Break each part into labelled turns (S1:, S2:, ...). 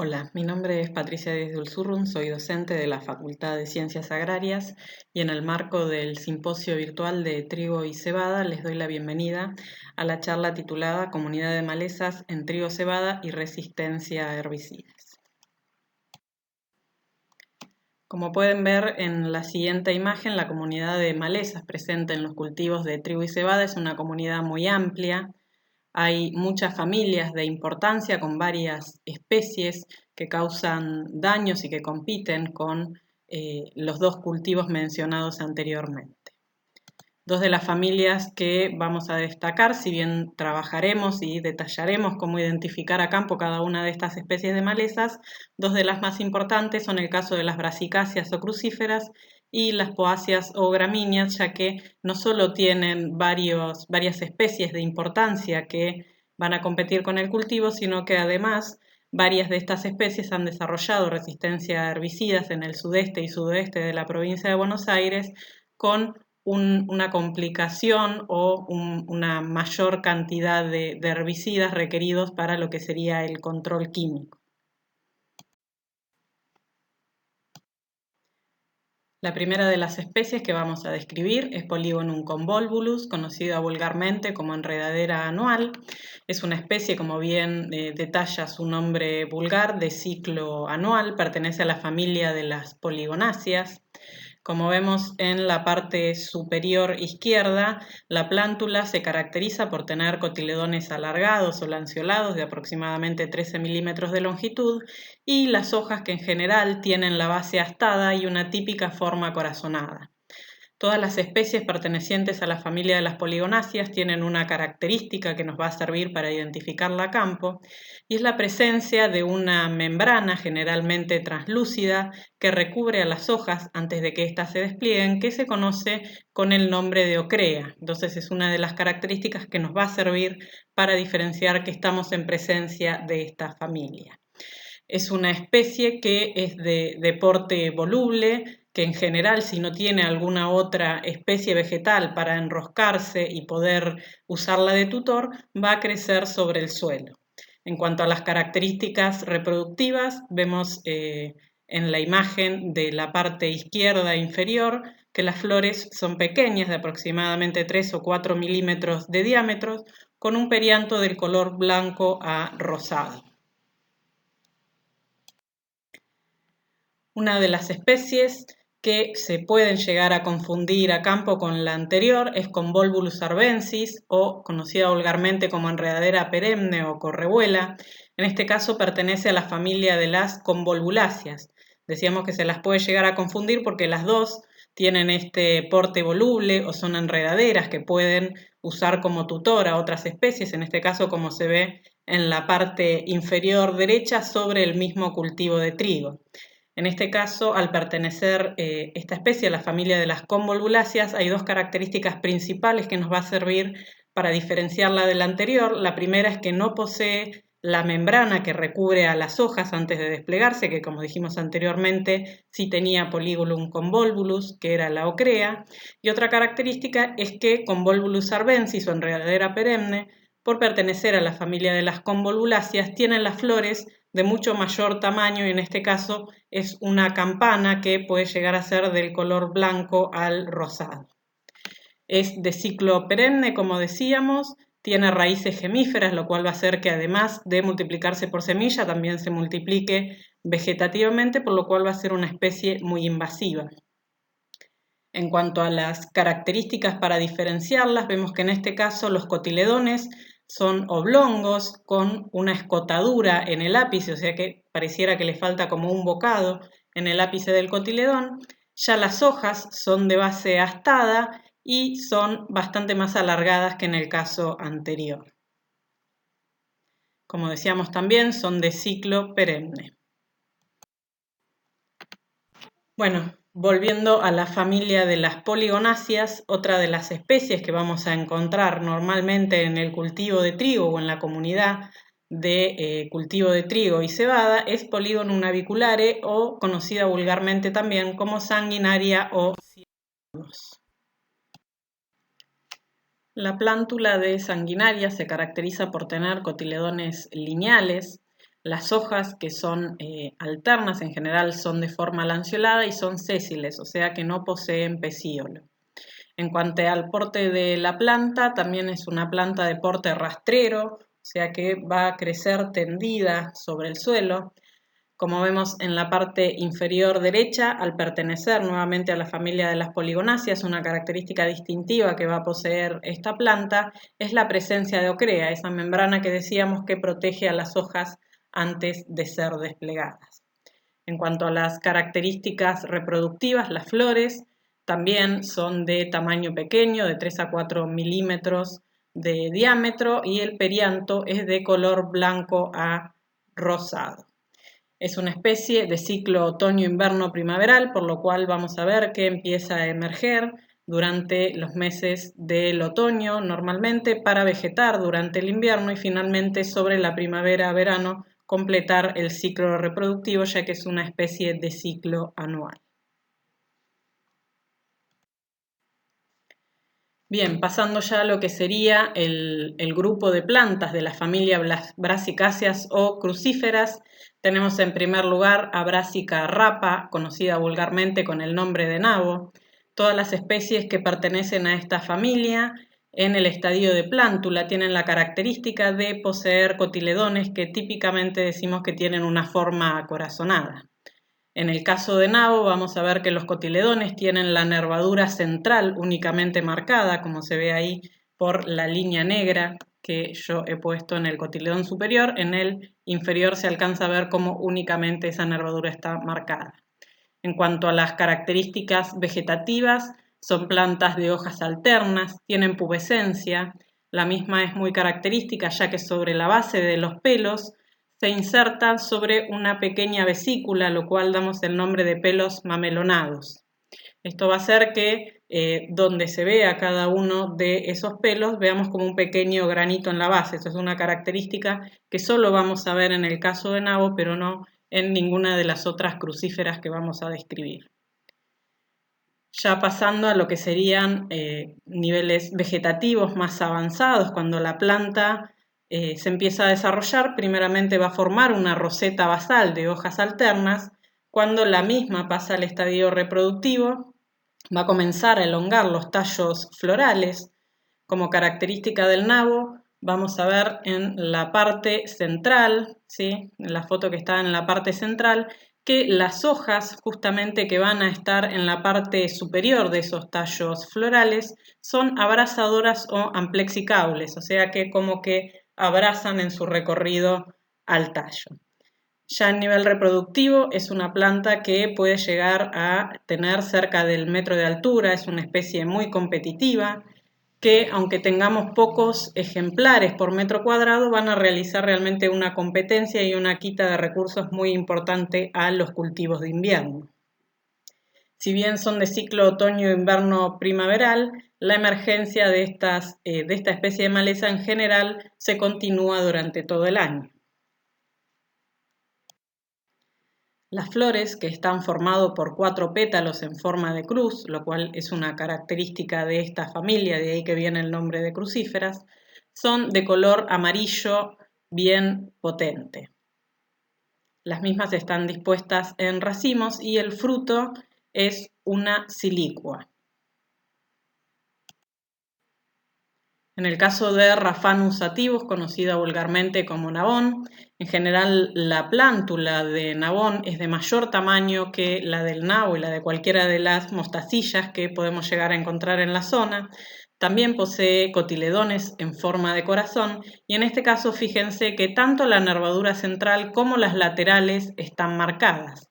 S1: Hola, mi nombre es Patricia Díez de Ulzurrum, soy docente de la Facultad de Ciencias Agrarias y en el marco del Simposio Virtual de Trigo y Cebada les doy la bienvenida a la charla titulada Comunidad de malezas en trigo, cebada y resistencia a herbicidas. Como pueden ver en la siguiente imagen, la comunidad de malezas presente en los cultivos de trigo y cebada es una comunidad muy amplia. Hay muchas familias de importancia con varias especies que causan daños y que compiten con los dos cultivos mencionados anteriormente. Dos de las familias que vamos a destacar, si bien trabajaremos y detallaremos cómo identificar a campo cada una de estas especies de malezas, dos de las más importantes son el caso de las brasicáceas o crucíferas y las poáceas o gramíneas, ya que no solo tienen varias especies de importancia que van a competir con el cultivo, sino que además varias de estas especies han desarrollado resistencia a herbicidas en el sudeste y sudoeste de la provincia de Buenos Aires con una complicación o una mayor cantidad de herbicidas requeridos para lo que sería el control químico. La primera de las especies que vamos a describir es Polygonum convolvulus, conocida vulgarmente como enredadera anual. Es una especie, como bien detalla su nombre vulgar, de ciclo anual, pertenece a la familia de las poligonáceas. Como vemos en la parte superior izquierda, la plántula se caracteriza por tener cotiledones alargados o lanceolados de aproximadamente 13 milímetros de longitud y las hojas que en general tienen la base astada y una típica forma corazonada. Todas las especies pertenecientes a la familia de las poligonáceas tienen una característica que nos va a servir para identificarla a campo, y es la presencia de una membrana generalmente translúcida que recubre a las hojas antes de que éstas se desplieguen, que se conoce con el nombre de ocrea. Entonces es una de las características que nos va a servir para diferenciar que estamos en presencia de esta familia. Es una especie que es de porte voluble, que en general, si no tiene alguna otra especie vegetal para enroscarse y poder usarla de tutor, va a crecer sobre el suelo. En cuanto a las características reproductivas, vemos en la imagen de la parte izquierda inferior que las flores son pequeñas, de aproximadamente 3 o 4 milímetros de diámetro, con un perianto del color blanco a rosado. Una de las especies que se pueden llegar a confundir a campo con la anterior es Convolvulus arvensis, o conocida vulgarmente como enredadera perenne o correbuela. En este caso pertenece a la familia de las convolvuláceas. Decíamos que se las puede llegar a confundir porque las dos tienen este porte voluble o son enredaderas que pueden usar como tutor a otras especies, en este caso como se ve en la parte inferior derecha sobre el mismo cultivo de trigo. En este caso, al pertenecer esta especie a la familia de las convolvuláceas, hay dos características principales que nos va a servir para diferenciarla de la anterior. La primera es que no posee la membrana que recubre a las hojas antes de desplegarse, que como dijimos anteriormente, sí tenía Polygonum convolvulus, que era la ocrea. Y otra característica es que Convolvulus arvensis, o enredadera perenne, por pertenecer a la familia de las convolvuláceas, tienen las flores de mucho mayor tamaño y en este caso es una campana que puede llegar a ser del color blanco al rosado. Es de ciclo perenne, como decíamos, tiene raíces gemíferas, lo cual va a hacer que además de multiplicarse por semilla, también se multiplique vegetativamente, por lo cual va a ser una especie muy invasiva. En cuanto a las características para diferenciarlas, vemos que en este caso los cotiledones son oblongos con una escotadura en el ápice, o sea que pareciera que le falta como un bocado en el ápice del cotiledón. Ya las hojas son de base astada y son bastante más alargadas que en el caso anterior. Como decíamos también, son de ciclo perenne. Bueno, volviendo a la familia de las poligonáceas, otra de las especies que vamos a encontrar normalmente en el cultivo de trigo o en la comunidad de cultivo de trigo y cebada es Polygonum naviculare, o conocida vulgarmente también como sanguinaria o cianos. La plántula de sanguinaria se caracteriza por tener cotiledones lineales, Las hojas, que son alternas, en general son de forma lanceolada y son sésiles, o sea que no poseen pecíolo. En cuanto al porte de la planta, también es una planta de porte rastrero, o sea que va a crecer tendida sobre el suelo. Como vemos en la parte inferior derecha, al pertenecer nuevamente a la familia de las poligonáceas, una característica distintiva que va a poseer esta planta es la presencia de ocrea, esa membrana que decíamos que protege a las hojas antes de ser desplegadas. En cuanto a las características reproductivas, las flores también son de tamaño pequeño, de 3 a 4 milímetros de diámetro, y el perianto es de color blanco a rosado. Es una especie de ciclo otoño-invierno primaveral, por lo cual vamos a ver que empieza a emerger durante los meses del otoño normalmente, para vegetar durante el invierno y finalmente sobre la primavera-verano completar el ciclo reproductivo, ya que es una especie de ciclo anual. Bien, pasando ya a lo que sería el grupo de plantas de la familia Brasicáceas o crucíferas, tenemos en primer lugar a Brassica rapa, conocida vulgarmente con el nombre de nabo. Todas las especies que pertenecen a esta familia en el estadio de plántula tienen la característica de poseer cotiledones que típicamente decimos que tienen una forma acorazonada. En el caso de nabo vamos a ver que los cotiledones tienen la nervadura central únicamente marcada, como se ve ahí por la línea negra que yo he puesto en el cotiledón superior. En el inferior se alcanza a ver cómo únicamente esa nervadura está marcada. En cuanto a las características vegetativas, son plantas de hojas alternas, tienen pubescencia. La misma es muy característica, ya que sobre la base de los pelos se insertan sobre una pequeña vesícula, lo cual damos el nombre de pelos mamelonados. Esto va a hacer que donde se vea cada uno de esos pelos veamos como un pequeño granito en la base. Esto es una característica que solo vamos a ver en el caso de nabo, pero no en ninguna de las otras crucíferas que vamos a describir. Ya pasando a lo que serían niveles vegetativos más avanzados, cuando la planta se empieza a desarrollar, primeramente va a formar una roseta basal de hojas alternas. Cuando la misma pasa al estadio reproductivo, va a comenzar a elongar los tallos florales. Como característica del nabo, vamos a ver en la parte central, ¿sí? En la foto que está en la parte central, que las hojas justamente que van a estar en la parte superior de esos tallos florales son abrazadoras o amplexicables, o sea que como que abrazan en su recorrido al tallo. Ya a nivel reproductivo es una planta que puede llegar a tener cerca del metro de altura, es una especie muy competitiva, que aunque tengamos pocos ejemplares por metro cuadrado, van a realizar realmente una competencia y una quita de recursos muy importante a los cultivos de invierno. Si bien son de ciclo otoño-invierno primaveral, la emergencia de esta especie de maleza en general se continúa durante todo el año. Las flores, que están formadas por 4 pétalos en forma de cruz, lo cual es una característica de esta familia, de ahí que viene el nombre de crucíferas, son de color amarillo bien potente. Las mismas están dispuestas en racimos y el fruto es una silicua. En el caso de Raphanus sativus, conocida vulgarmente como nabón, en general la plántula de nabón es de mayor tamaño que la del nabo y la de cualquiera de las mostacillas que podemos llegar a encontrar en la zona. También posee cotiledones en forma de corazón y en este caso fíjense que tanto la nervadura central como las laterales están marcadas.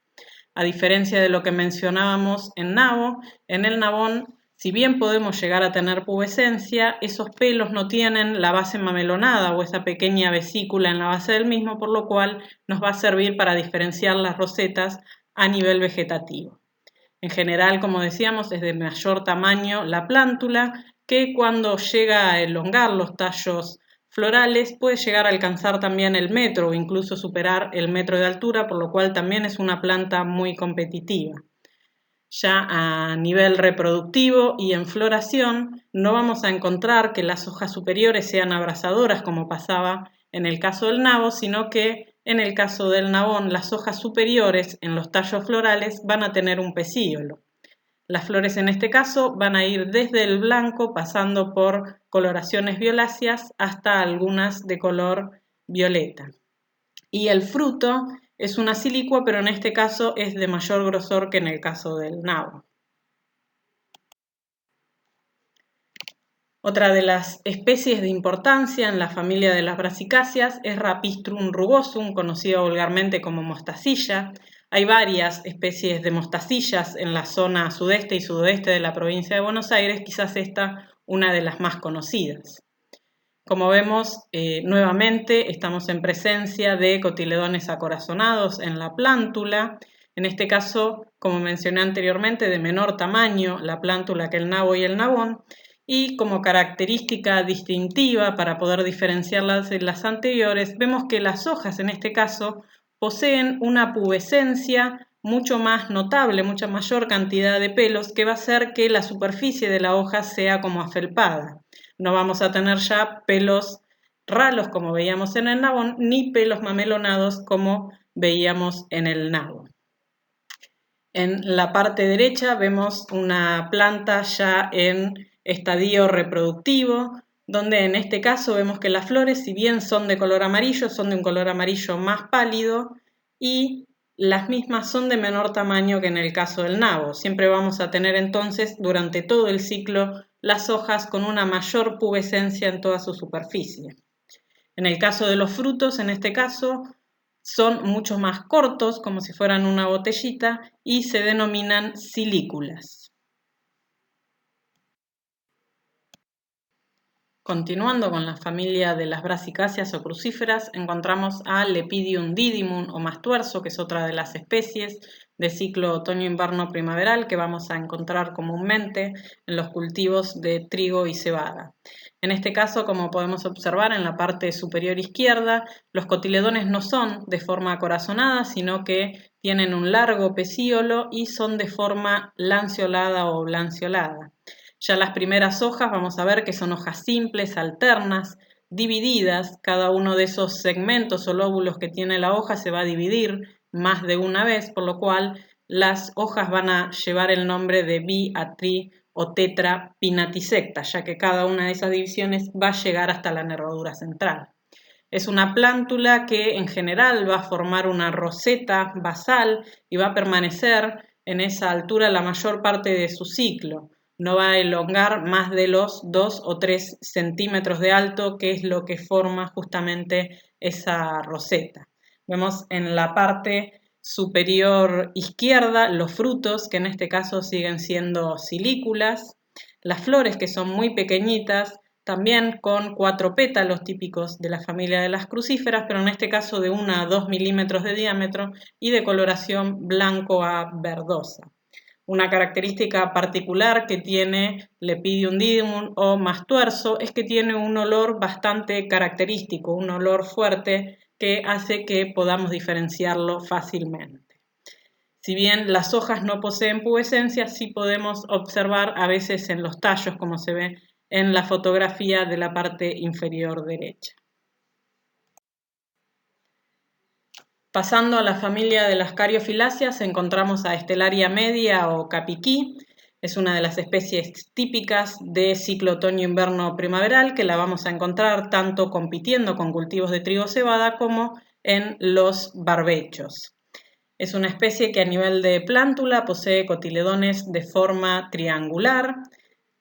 S1: A diferencia de lo que mencionábamos en nabo, en el nabón, si bien podemos llegar a tener pubescencia, esos pelos no tienen la base mamelonada o esa pequeña vesícula en la base del mismo, por lo cual nos va a servir para diferenciar las rosetas a nivel vegetativo. En general, como decíamos, es de mayor tamaño la plántula, que cuando llega a elongar los tallos florales puede llegar a alcanzar también el metro o incluso superar el metro de altura, por lo cual también es una planta muy competitiva. Ya a nivel reproductivo y en floración no vamos a encontrar que las hojas superiores sean abrazadoras como pasaba en el caso del nabo, sino que En el caso del nabón, las hojas superiores en los tallos florales van a tener un pecíolo. Las flores en este caso van a ir desde el blanco pasando por coloraciones violáceas hasta algunas de color violeta. Y el fruto es una silicua, pero en este caso es de mayor grosor que en el caso del nabo. Otra de las especies de importancia en la familia de las brasicáceas es Rapistrum rugosum, conocida vulgarmente como mostacilla. Hay varias especies de mostacillas en la zona sudeste y sudoeste de la provincia de Buenos Aires, quizás esta una de las más conocidas. Como vemos, nuevamente estamos en presencia de cotiledones acorazonados en la plántula. En este caso, como mencioné anteriormente, de menor tamaño la plántula que el nabo y el nabón. Y como característica distintiva para poder diferenciarlas de las anteriores, vemos que las hojas en este caso poseen una pubescencia mucho más notable, mucha mayor cantidad de pelos, que va a hacer que la superficie de la hoja sea como afelpada. No vamos a tener ya pelos ralos como veíamos en el nabón, ni pelos mamelonados como veíamos en el nabo. En la parte derecha vemos una planta ya en estadio reproductivo, donde en este caso vemos que las flores, si bien son de color amarillo, son de un color amarillo más pálido y las mismas son de menor tamaño que en el caso del nabo. Siempre vamos a tener entonces durante todo el ciclo las hojas con una mayor pubescencia en toda su superficie. En el caso de los frutos, en este caso, son mucho más cortos, como si fueran una botellita, y se denominan silículas. Continuando con la familia de las brasicáceas o crucíferas, encontramos a Lepidium didymum o mastuerzo, que es otra de las especies de ciclo otoño-invierno primaveral que vamos a encontrar comúnmente en los cultivos de trigo y cebada. En este caso, como podemos observar en la parte superior izquierda, los cotiledones no son de forma acorazonada, sino que tienen un largo pecíolo y son de forma lanceolada o oblanceolada. Ya las primeras hojas vamos a ver que son hojas simples, alternas, divididas. Cada uno de esos segmentos o lóbulos que tiene la hoja se va a dividir más de una vez, por lo cual las hojas van a llevar el nombre de bi, tri o tetra pinnatisecta, ya que cada una de esas divisiones va a llegar hasta la nervadura central. Es una plántula que en general va a formar una roseta basal y va a permanecer en esa altura la mayor parte de su ciclo. No va a elongar más de los 2 o 3 centímetros de alto, que es lo que forma justamente esa roseta. Vemos en la parte superior izquierda los frutos, que en este caso siguen siendo silículas, las flores que son muy pequeñitas, también con 4 pétalos típicos de la familia de las crucíferas, pero en este caso de 1 a 2 milímetros de diámetro y de coloración blanco a verdosa. Una característica particular que tiene Lepidium didymum o mastuerzo es que tiene un olor bastante característico, un olor fuerte que hace que podamos diferenciarlo fácilmente. Si bien las hojas no poseen pubescencia, sí podemos observar a veces en los tallos, como se ve en la fotografía de la parte inferior derecha. Pasando a la familia de las cariofiláceas, encontramos a Stellaria media o capiquí. Es una de las especies típicas de ciclo otoño-invierno primaveral que la vamos a encontrar tanto compitiendo con cultivos de trigo cebada como en los barbechos. Es una especie que a nivel de plántula posee cotiledones de forma triangular.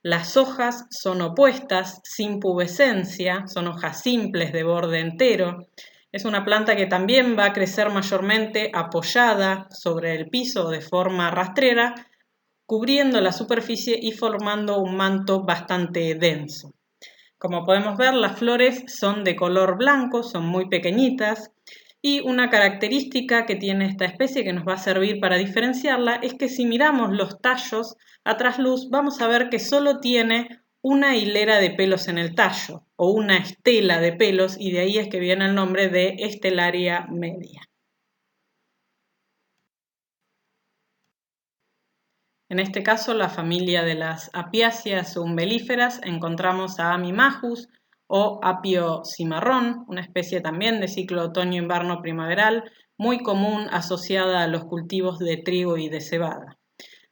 S1: Las hojas son opuestas, sin pubescencia, son hojas simples de borde entero. Es una planta que también va a crecer mayormente apoyada sobre el piso de forma rastrera, cubriendo la superficie y formando un manto bastante denso. Como podemos ver, las flores son de color blanco, son muy pequeñitas y una característica que tiene esta especie que nos va a servir para diferenciarla es que si miramos los tallos a trasluz vamos a ver que solo tiene una hilera de pelos en el tallo o una estela de pelos y de ahí es que viene el nombre de Stellaria media. En este caso, la familia de las apiáceas umbelíferas, encontramos a Amimajus o apio cimarrón, una especie también de ciclo otoño-invierno primaveral, muy común asociada a los cultivos de trigo y de cebada.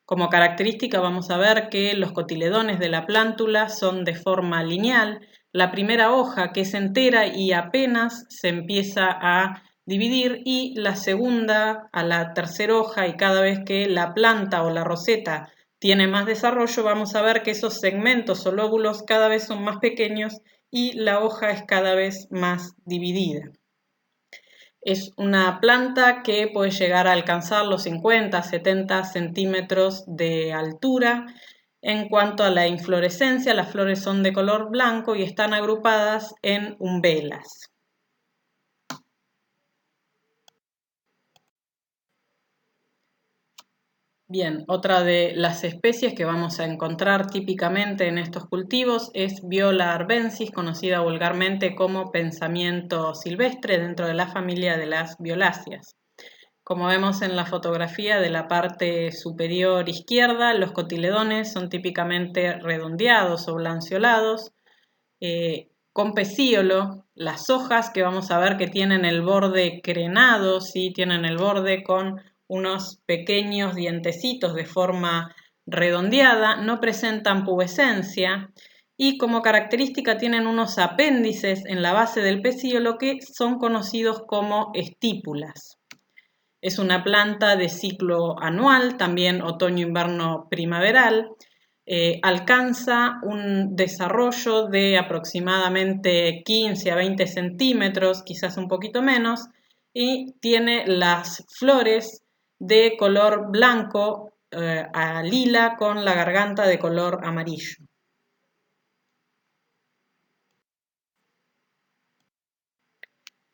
S1: Como característica vamos a ver que los cotiledones de la plántula son de forma lineal. La primera hoja, que es entera y apenas se empieza a dividir, y la segunda a la tercera hoja, y cada vez que la planta o la roseta tiene más desarrollo, vamos a ver que esos segmentos o lóbulos cada vez son más pequeños y la hoja es cada vez más dividida. Es una planta que puede llegar a alcanzar los 50, 70 centímetros de altura. En cuanto a la inflorescencia, las flores son de color blanco y están agrupadas en umbelas. Bien, otra de las especies que vamos a encontrar típicamente en estos cultivos es Viola arvensis, conocida vulgarmente como pensamiento silvestre dentro de la familia de las violáceas. Como vemos en la fotografía de la parte superior izquierda, los cotiledones son típicamente redondeados o lanceolados, con pecíolo. Las hojas, que vamos a ver que tienen el borde crenado, ¿sí? Tienen el borde con unos pequeños dientecitos de forma redondeada, no presentan pubescencia y como característica tienen unos apéndices en la base del pecíolo que son conocidos como estípulas. Es una planta de ciclo anual, también otoño-invierno primaveral. Alcanza un desarrollo de aproximadamente 15 a 20 centímetros, quizás un poquito menos, y tiene las flores de color blanco a lila con la garganta de color amarillo.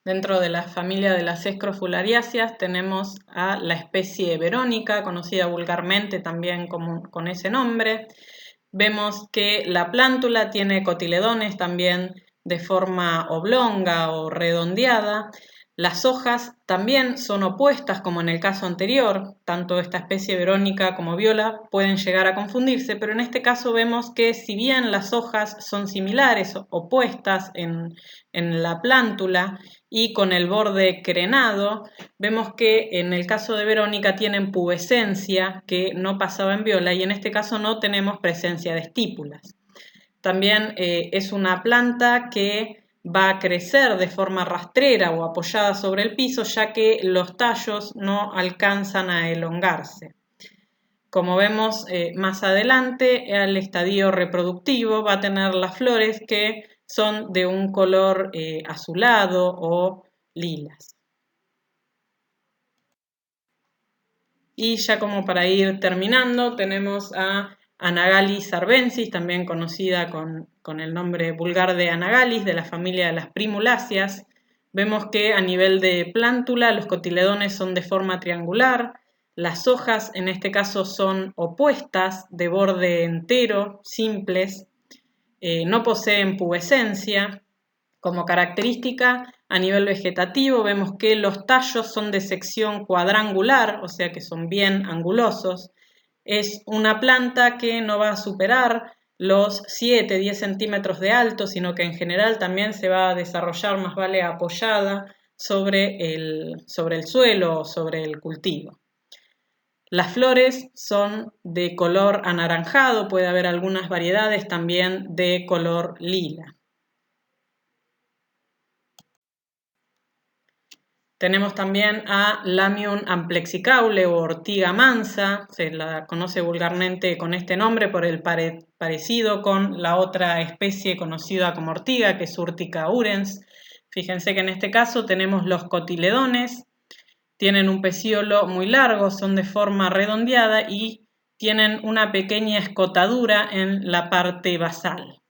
S1: Dentro de la familia de las escrofulariáceas tenemos a la especie Verónica, conocida vulgarmente también con ese nombre. Vemos que la plántula tiene cotiledones también de forma oblonga o redondeada. Las hojas también son opuestas como en el caso anterior, tanto esta especie Verónica como Viola pueden llegar a confundirse, pero en este caso vemos que si bien las hojas son similares, opuestas en la plántula y con el borde crenado, vemos que en el caso de Verónica tienen pubescencia que no pasaba en Viola y en este caso no tenemos presencia de estípulas. También es una planta que va a crecer de forma rastrera o apoyada sobre el piso, ya que los tallos no alcanzan a elongarse. Como vemos más adelante, al estadio reproductivo va a tener las flores que son de un color azulado o lilas. Y ya como para ir terminando, tenemos a Anagalis arvensis, también conocida con el nombre vulgar de Anagalis, de la familia de las primuláceas. Vemos que a nivel de plántula los cotiledones son de forma triangular, las hojas en este caso son opuestas, de borde entero, simples, no poseen pubescencia. Como característica, a nivel vegetativo, vemos que los tallos son de sección cuadrangular, o sea que son bien angulosos. Es una planta que no va a superar los 7-10 centímetros de alto, sino que en general también se va a desarrollar, más vale apoyada sobre el suelo o sobre el cultivo. Las flores son de color anaranjado, puede haber algunas variedades también de color lila. Tenemos también a Lamium amplexicaule o ortiga mansa, se la conoce vulgarmente con este nombre por el parecido con la otra especie conocida como ortiga, que es Urtica urens. Fíjense que en este caso tenemos los cotiledones, tienen un pecíolo muy largo, son de forma redondeada y tienen una pequeña escotadura en la parte basal.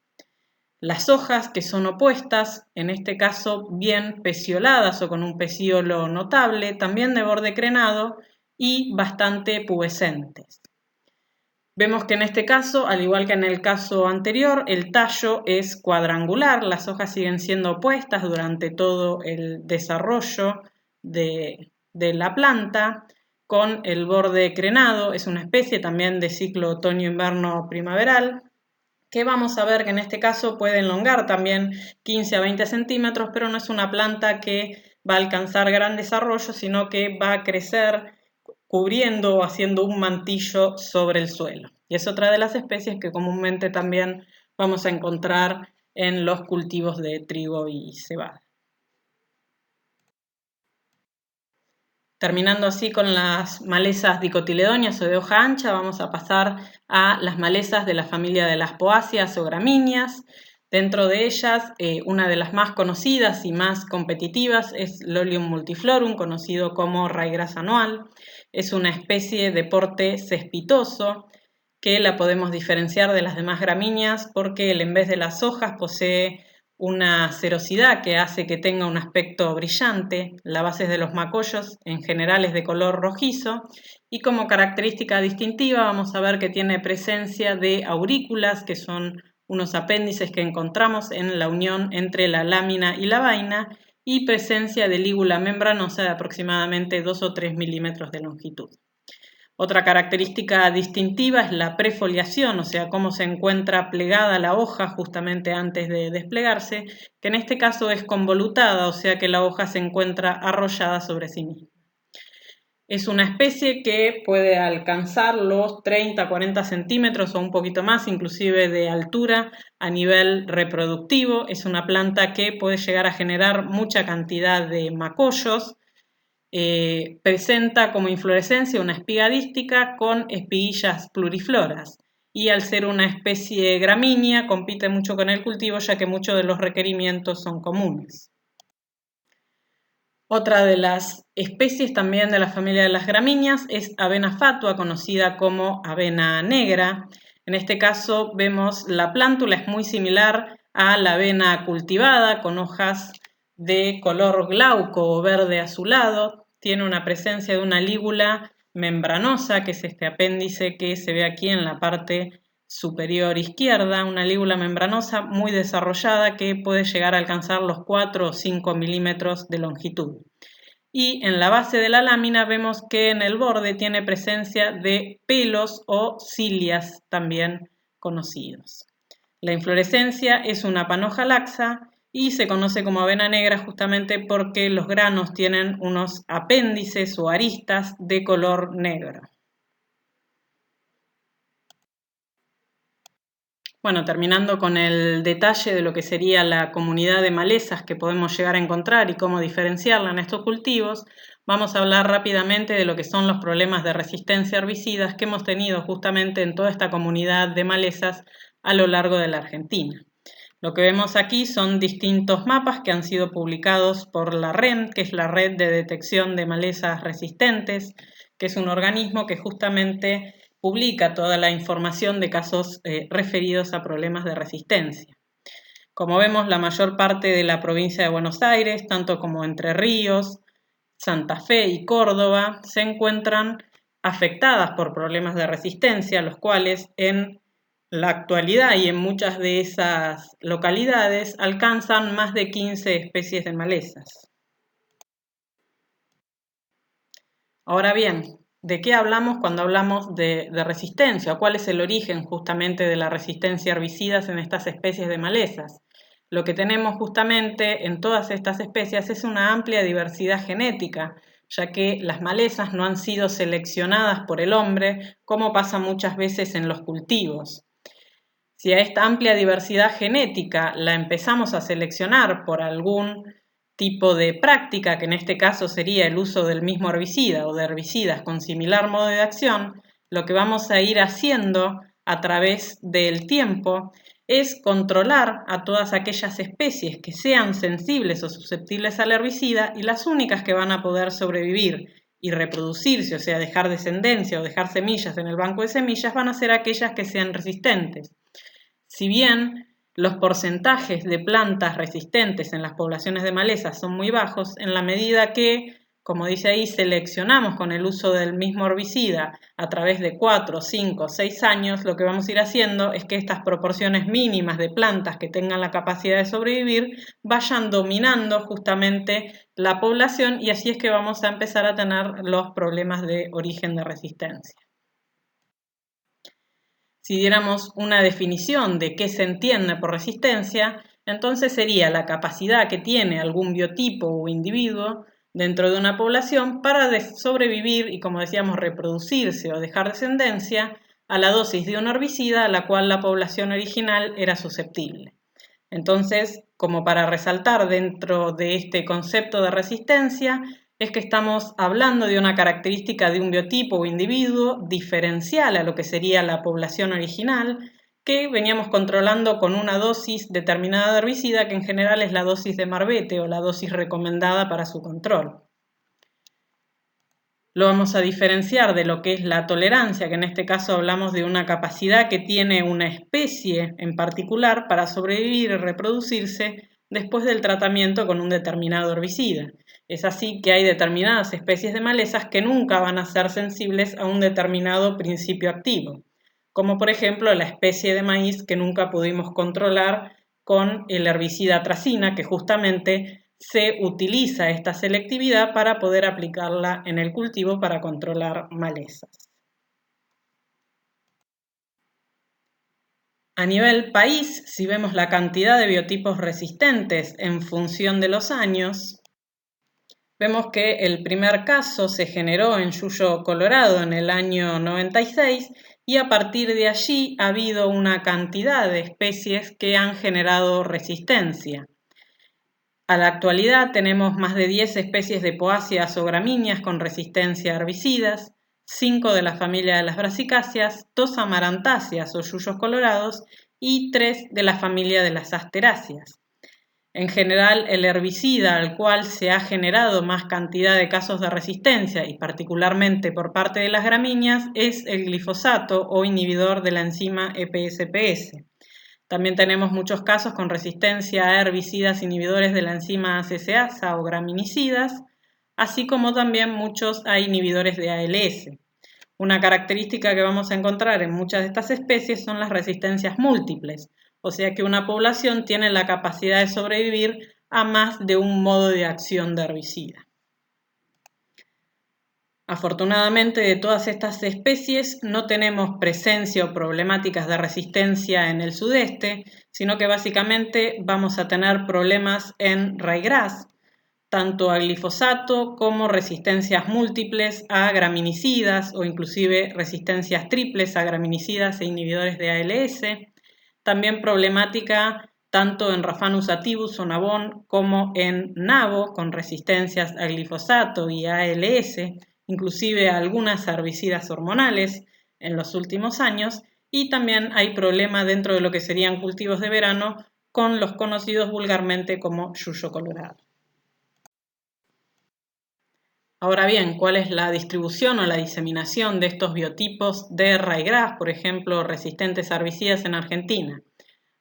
S1: Las hojas, que son opuestas, en este caso bien pecioladas o con un pecíolo notable, también de borde crenado y bastante pubescentes. Vemos que en este caso, al igual que en el caso anterior, el tallo es cuadrangular, las hojas siguen siendo opuestas durante todo el desarrollo de la planta, con el borde crenado. Es una especie también de ciclo otoño-invierno primaveral, que vamos a ver que en este caso puede enlongar también 15 a 20 centímetros, pero no es una planta que va a alcanzar gran desarrollo, sino que va a crecer cubriendo o haciendo un mantillo sobre el suelo. Y es otra de las especies que comúnmente también vamos a encontrar en los cultivos de trigo y cebada. Terminando así con las malezas dicotiledóneas o de hoja ancha, vamos a pasar a las malezas de la familia de las poáceas o gramíneas. Dentro de ellas, una de las más conocidas y más competitivas es Lolium multiflorum, conocido como raigrasa anual. Es una especie de porte cespitoso que la podemos diferenciar de las demás gramíneas porque él, en vez de las hojas, posee una cerosidad que hace que tenga un aspecto brillante. La base de los macollos en general es de color rojizo y como característica distintiva vamos a ver que tiene presencia de aurículas, que son unos apéndices que encontramos en la unión entre la lámina y la vaina, y presencia de lígula membranosa de aproximadamente 2 o 3 milímetros de longitud. Otra característica distintiva es la prefoliación, o sea, cómo se encuentra plegada la hoja justamente antes de desplegarse, que en este caso es convolutada, o sea que la hoja se encuentra arrollada sobre sí misma. Es una especie que puede alcanzar los 30-40 centímetros o un poquito más, inclusive de altura a nivel reproductivo. Es una planta que puede llegar a generar mucha cantidad de macollos. Presenta como inflorescencia una espiga dística con espiguillas plurifloras y al ser una especie gramínea compite mucho con el cultivo ya que muchos de los requerimientos son comunes. Otra de las especies también de la familia de las gramíneas es Avena fatua, conocida como avena negra. En este caso vemos la plántula es muy similar a la avena cultivada con hojas de color glauco o verde azulado. Tiene una presencia de una lígula membranosa, que es este apéndice que se ve aquí en la parte superior izquierda, una lígula membranosa muy desarrollada que puede llegar a alcanzar los 4 o 5 milímetros de longitud. Y en la base de la lámina vemos que en el borde tiene presencia de pelos o cilias también conocidos. La inflorescencia es una panoja laxa y se conoce como avena negra justamente porque los granos tienen unos apéndices o aristas de color negro. Bueno, terminando con el detalle de lo que sería la comunidad de malezas que podemos llegar a encontrar y cómo diferenciarla en estos cultivos, vamos a hablar rápidamente de lo que son los problemas de resistencia a herbicidas que hemos tenido justamente en toda esta comunidad de malezas a lo largo de la Argentina. Lo que vemos aquí son distintos mapas que han sido publicados por la REM, que es la Red de Detección de Malezas Resistentes, que es un organismo que justamente publica toda la información de casos referidos a problemas de resistencia. Como vemos, la mayor parte de la provincia de Buenos Aires, tanto como Entre Ríos, Santa Fe y Córdoba, se encuentran afectadas por problemas de resistencia, los cuales en la actualidad y en muchas de esas localidades alcanzan más de 15 especies de malezas. Ahora bien, ¿de qué hablamos cuando hablamos de resistencia? ¿Cuál es el origen justamente de la resistencia a herbicidas en estas especies de malezas? Lo que tenemos justamente en todas estas especies es una amplia diversidad genética, ya que las malezas no han sido seleccionadas por el hombre, como pasa muchas veces en los cultivos. Si a esta amplia diversidad genética la empezamos a seleccionar por algún tipo de práctica, que en este caso sería el uso del mismo herbicida o de herbicidas con similar modo de acción, lo que vamos a ir haciendo a través del tiempo es controlar a todas aquellas especies que sean sensibles o susceptibles al herbicida y las únicas que van a poder sobrevivir y reproducirse, o sea, dejar descendencia o dejar semillas en el banco de semillas, van a ser aquellas que sean resistentes. Si bien los porcentajes de plantas resistentes en las poblaciones de malezas son muy bajos, en la medida que, como dice ahí, seleccionamos con el uso del mismo herbicida a través de 4, 5, 6 años, lo que vamos a ir haciendo es que estas proporciones mínimas de plantas que tengan la capacidad de sobrevivir vayan dominando justamente la población y así es que vamos a empezar a tener los problemas de origen de resistencia. Si diéramos una definición de qué se entiende por resistencia, entonces sería la capacidad que tiene algún biotipo o individuo dentro de una población para sobrevivir y, como decíamos, reproducirse o dejar descendencia a la dosis de un herbicida a la cual la población original era susceptible. Entonces, como para resaltar dentro de este concepto de resistencia, es que estamos hablando de una característica de un biotipo o individuo diferencial a lo que sería la población original, que veníamos controlando con una dosis determinada de herbicida, que en general es la dosis de marbete o la dosis recomendada para su control. Lo vamos a diferenciar de lo que es la tolerancia, que en este caso hablamos de una capacidad que tiene una especie en particular para sobrevivir y reproducirse después del tratamiento con un determinado herbicida. Es así que hay determinadas especies de malezas que nunca van a ser sensibles a un determinado principio activo, como por ejemplo la especie de maíz que nunca pudimos controlar con el herbicida atrazina, que justamente se utiliza esta selectividad para poder aplicarla en el cultivo para controlar malezas. A nivel país, si vemos la cantidad de biotipos resistentes en función de los años, vemos que el primer caso se generó en Yuyo, Colorado, en el año 96, y a partir de allí ha habido una cantidad de especies que han generado resistencia. A la actualidad tenemos más de 10 especies de poáceas o gramíneas con resistencia a herbicidas, 5 de la familia de las brasicáceas, 2 amarantáceas o yuyos colorados y 3 de la familia de las asteráceas. En general, el herbicida al cual se ha generado más cantidad de casos de resistencia, y particularmente por parte de las gramíneas, es el glifosato o inhibidor de la enzima EPSPS. También tenemos muchos casos con resistencia a herbicidas inhibidores de la enzima ACCasa o graminicidas, así como también muchos a inhibidores de ALS. Una característica que vamos a encontrar en muchas de estas especies son las resistencias múltiples, o sea que una población tiene la capacidad de sobrevivir a más de un modo de acción de herbicida. Afortunadamente, de todas estas especies no tenemos presencia o problemáticas de resistencia en el sudeste, sino que básicamente vamos a tener problemas en ryegrass, tanto a glifosato como resistencias múltiples a graminicidas o inclusive resistencias triples a graminicidas e inhibidores de ALS. También problemática tanto en Raphanus sativus o nabón como en nabo con resistencias a glifosato y ALS, inclusive algunas herbicidas hormonales en los últimos años, y también hay problema dentro de lo que serían cultivos de verano con los conocidos vulgarmente como yuyo colorado. Ahora bien, ¿cuál es la distribución o la diseminación de estos biotipos de ryegrass, por ejemplo, resistentes a herbicidas en Argentina?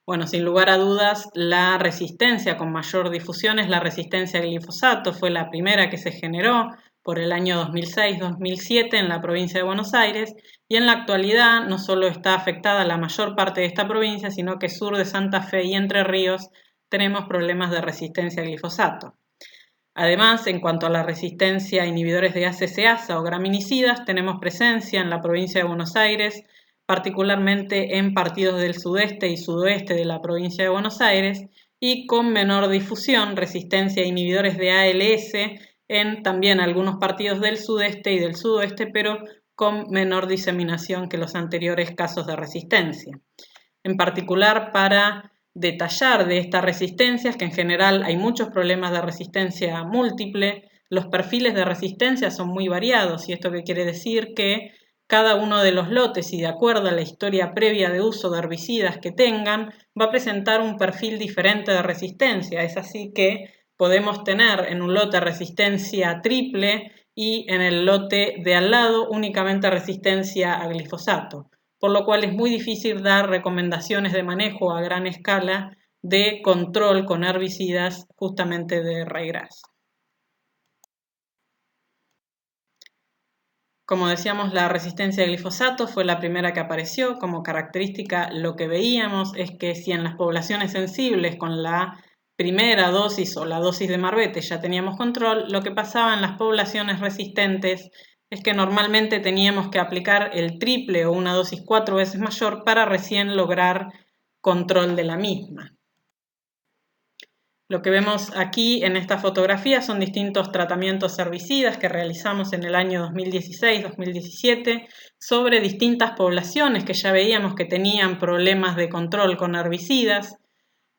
S1: Bueno, sin lugar a dudas, la resistencia con mayor difusión es la resistencia al glifosato, fue la primera que se generó por el año 2006-2007 en la provincia de Buenos Aires, y en la actualidad no solo está afectada la mayor parte de esta provincia, sino que sur de Santa Fe y Entre Ríos tenemos problemas de resistencia al glifosato. Además, en cuanto a la resistencia a inhibidores de ACCasa o graminicidas, tenemos presencia en la provincia de Buenos Aires, particularmente en partidos del sudeste y sudoeste de la provincia de Buenos Aires, y con menor difusión, resistencia a inhibidores de ALS en también algunos partidos del sudeste y del sudoeste, pero con menor diseminación que los anteriores casos de resistencia. En particular, para detallar de estas resistencias, que en general hay muchos problemas de resistencia múltiple, los perfiles de resistencia son muy variados, y esto qué quiere decir que cada uno de los lotes, y de acuerdo a la historia previa de uso de herbicidas que tengan, va a presentar un perfil diferente de resistencia. Es así que podemos tener en un lote resistencia triple y en el lote de al lado únicamente resistencia a glifosato, por lo cual es muy difícil dar recomendaciones de manejo a gran escala de control con herbicidas justamente de ryegrass. Como decíamos, la resistencia al glifosato fue la primera que apareció. Como característica, lo que veíamos es que si en las poblaciones sensibles con la primera dosis o la dosis de marbete ya teníamos control, lo que pasaba en las poblaciones resistentes es que normalmente teníamos que aplicar el triple o una dosis 4 veces mayor para recién lograr control de la misma. Lo que vemos aquí en esta fotografía son distintos tratamientos herbicidas que realizamos en el año 2016-2017 sobre distintas poblaciones que ya veíamos que tenían problemas de control con herbicidas.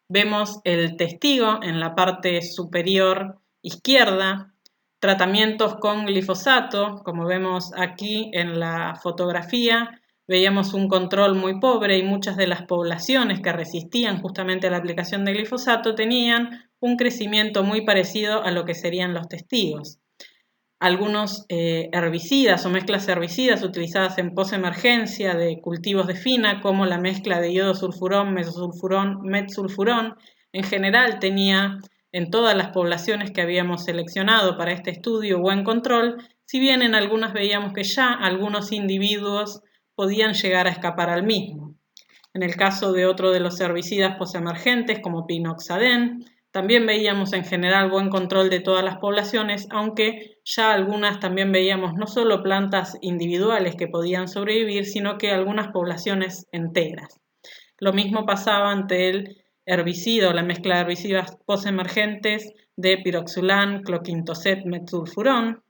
S1: Vemos el testigo en la parte superior izquierda, tratamientos con glifosato, como vemos aquí en la fotografía, veíamos un control muy pobre y muchas de las poblaciones que resistían justamente a la aplicación de glifosato tenían un crecimiento muy parecido a lo que serían los testigos. Algunos herbicidas o mezclas herbicidas utilizadas en posemergencia de cultivos de fina, como la mezcla de iodosulfurón, mesosulfurón, metsulfurón, en general tenía en todas las poblaciones que habíamos seleccionado para este estudio buen control, si bien en algunas veíamos que ya algunos individuos podían llegar a escapar al mismo. En el caso de otro de los herbicidas posemergentes, como pinoxadén, también veíamos en general buen control de todas las poblaciones, aunque ya algunas también veíamos no solo plantas individuales que podían sobrevivir, sino que algunas poblaciones enteras. Lo mismo pasaba ante el herbicida o la mezcla de herbicidas posemergentes de piroxulán, cloquintoset, metsulfurón,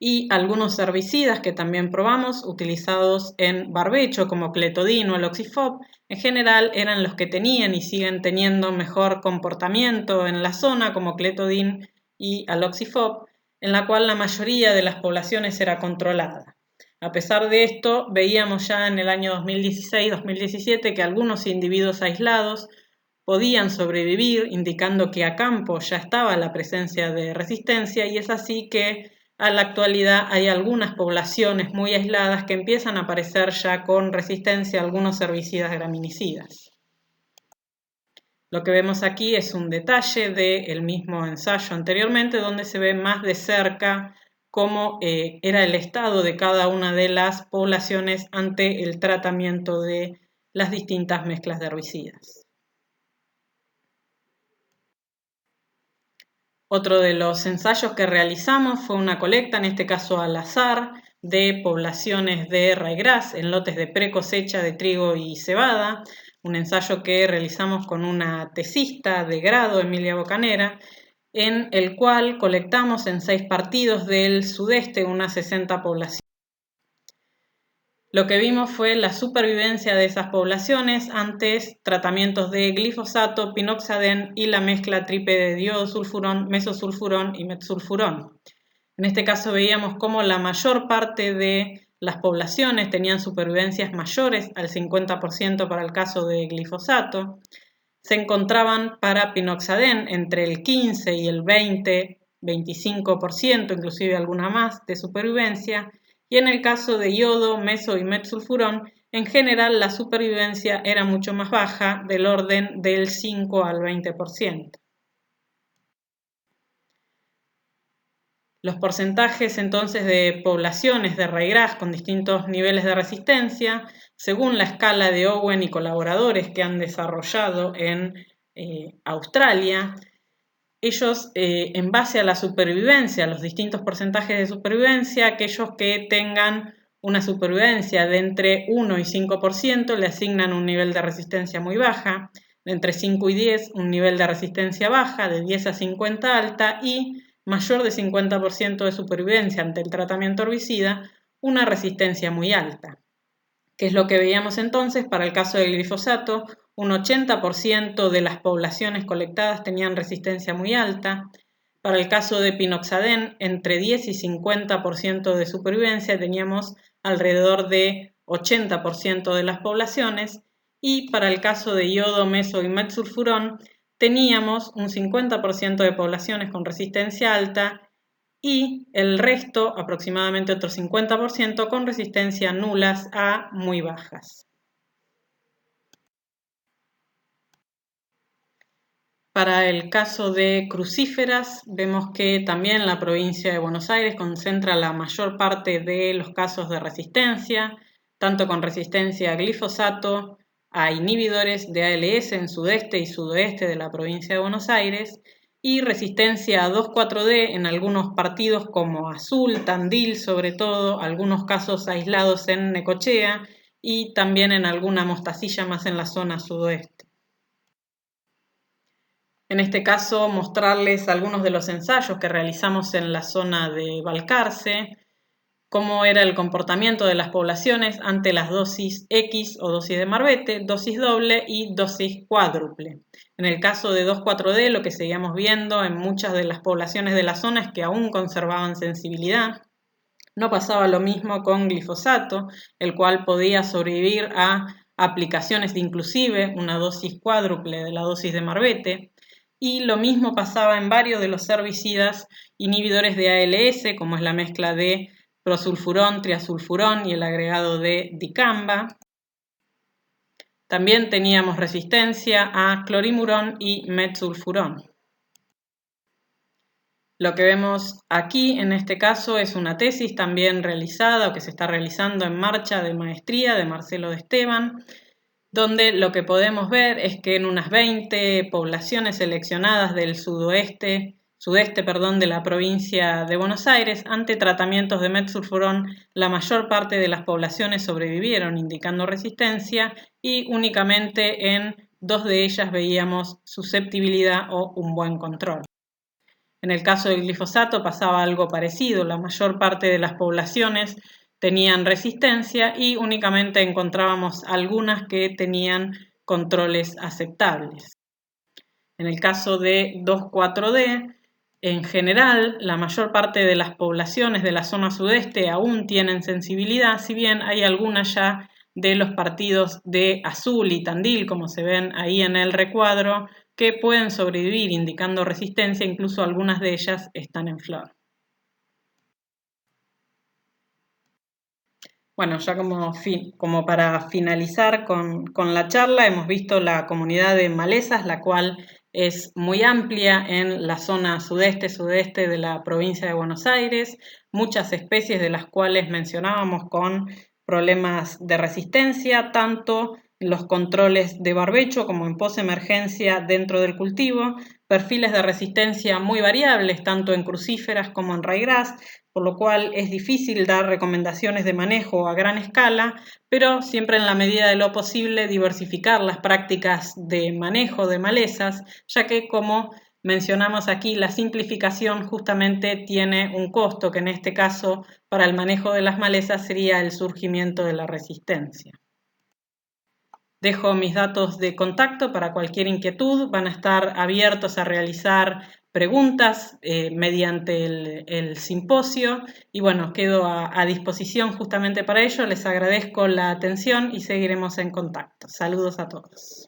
S1: y algunos herbicidas que también probamos utilizados en barbecho como cletodin o el oxifop, en general eran los que tenían y siguen teniendo mejor comportamiento en la zona como cletodin y aloxifop, en la cual la mayoría de las poblaciones era controlada. A pesar de esto, veíamos ya en el año 2016-2017 que algunos individuos aislados podían sobrevivir, indicando que a campo ya estaba la presencia de resistencia, y es así que a la actualidad hay algunas poblaciones muy aisladas que empiezan a aparecer ya con resistencia a algunos herbicidas graminicidas. Lo que vemos aquí es un detalle del mismo ensayo anteriormente, donde se ve más de cerca cómo era el estado de cada una de las poblaciones ante el tratamiento de las distintas mezclas de herbicidas. Otro de los ensayos que realizamos fue una colecta, en este caso al azar, de poblaciones de ryegrass en lotes de precosecha de trigo y cebada, un ensayo que realizamos con una tesista de grado, Emilia Bocanera, en el cual colectamos en 6 partidos del sudeste unas 60 poblaciones. Lo que vimos fue la supervivencia de esas poblaciones ante tratamientos de glifosato, pinoxadén y la mezcla triple de diodosulfurón, mesosulfurón y metsulfurón. En este caso veíamos cómo la mayor parte de las poblaciones tenían supervivencias mayores al 50% para el caso de glifosato. Se encontraban para pinoxadén entre el 15 y el 20-25%, inclusive alguna más, de supervivencia. Y en el caso de yodo, meso y metsulfurón, en general la supervivencia era mucho más baja, del orden del 5 al 20%. Los porcentajes entonces de poblaciones de ryegrass con distintos niveles de resistencia, según la escala de Owen y colaboradores que han desarrollado en Australia, ellos, en base a la supervivencia, los distintos porcentajes de supervivencia, aquellos que tengan una supervivencia de entre 1 y 5% le asignan un nivel de resistencia muy baja, de entre 5 y 10 un nivel de resistencia baja, de 10 a 50 alta y mayor de 50% de supervivencia ante el tratamiento herbicida, una resistencia muy alta. ¿Qué es lo que veíamos entonces para el caso del glifosato? Un 80% de las poblaciones colectadas tenían resistencia muy alta. Para el caso de pinoxadén, entre 10 y 50% de supervivencia, teníamos alrededor de 80% de las poblaciones. Y para el caso de yodo, meso y metsulfurón, teníamos un 50% de poblaciones con resistencia alta y el resto, aproximadamente otro 50%, con resistencia nulas a muy bajas. Para el caso de crucíferas, vemos que también la provincia de Buenos Aires concentra la mayor parte de los casos de resistencia, tanto con resistencia a glifosato, a inhibidores de ALS en sudeste y sudoeste de la provincia de Buenos Aires, y resistencia a 2,4-D en algunos partidos como Azul, Tandil sobre todo, algunos casos aislados en Necochea y también en alguna mostacilla más en la zona sudoeste. En este caso, mostrarles algunos de los ensayos que realizamos en la zona de Balcarce, cómo era el comportamiento de las poblaciones ante las dosis X o dosis de Marbete, dosis doble y dosis cuádruple. En el caso de 2,4-D, lo que seguíamos viendo en muchas de las poblaciones de la zona es que aún conservaban sensibilidad. No pasaba lo mismo con glifosato, el cual podía sobrevivir a aplicaciones de inclusive una dosis cuádruple de la dosis de Marbete. Y lo mismo pasaba en varios de los herbicidas inhibidores de ALS, como es la mezcla de prosulfurón, triasulfurón y el agregado de dicamba. También teníamos resistencia a clorimurón y metsulfurón. Lo que vemos aquí en este caso es una tesis también realizada o que se está realizando en marcha de maestría de Marcelo de Esteban, donde lo que podemos ver es que en unas 20 poblaciones seleccionadas del sudeste de la provincia de Buenos Aires, ante tratamientos de metsulfurón, la mayor parte de las poblaciones sobrevivieron, indicando resistencia, y únicamente en 2 de ellas veíamos susceptibilidad o un buen control. En el caso del glifosato pasaba algo parecido, la mayor parte de las poblaciones tenían resistencia y únicamente encontrábamos algunas que tenían controles aceptables. En el caso de 2,4-D, en general, la mayor parte de las poblaciones de la zona sudeste aún tienen sensibilidad, si bien hay algunas ya de los partidos de Azul y Tandil, como se ven ahí en el recuadro, que pueden sobrevivir indicando resistencia, incluso algunas de ellas están en flor. Bueno, ya como para finalizar con la charla, hemos visto la comunidad de malezas, la cual es muy amplia en la zona sudeste de la provincia de Buenos Aires, muchas especies de las cuales mencionábamos con problemas de resistencia, tanto los controles de barbecho como en posemergencia dentro del cultivo, perfiles de resistencia muy variables, tanto en crucíferas como en ryegrass, por lo cual es difícil dar recomendaciones de manejo a gran escala, pero siempre en la medida de lo posible diversificar las prácticas de manejo de malezas, ya que como mencionamos aquí, la simplificación justamente tiene un costo, que en este caso para el manejo de las malezas sería el surgimiento de la resistencia. Dejo mis datos de contacto para cualquier inquietud, van a estar abiertos a realizar preguntas mediante el simposio y bueno, quedo a disposición justamente para ello. Les agradezco la atención y seguiremos en contacto. Saludos a todos.